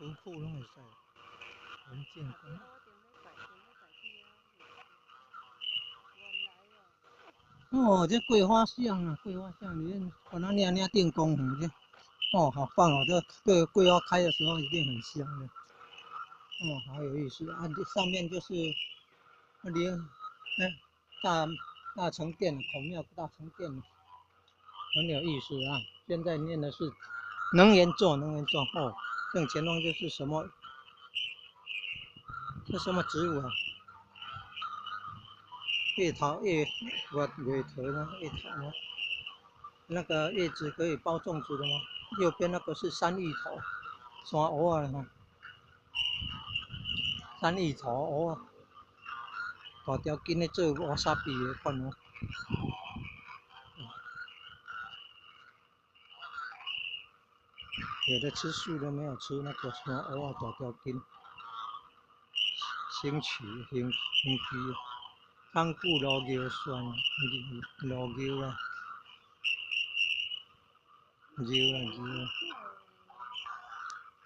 全部拢会使，很健康。哦，这桂花香啊，桂花香里面把它捏捏电工红这，哦，好棒哦！这桂花开的时候一定很香的，哦，好有意思啊！这上面就是大成殿孔庙大成殿，很有意思啊！现在念的是能源座哦，正前方就是什么？这什么植物啊？月桃吗？月桃吗？那个叶子可以包粽子的吗？右边那个是山芋头，山藕啊哈，山芋头藕啊，大条根的做瓦萨比的款哦。有的吃素的，没有吃那个山藕啊，大条根。兴趣，康固老牛酸，老牛啊，牛啊。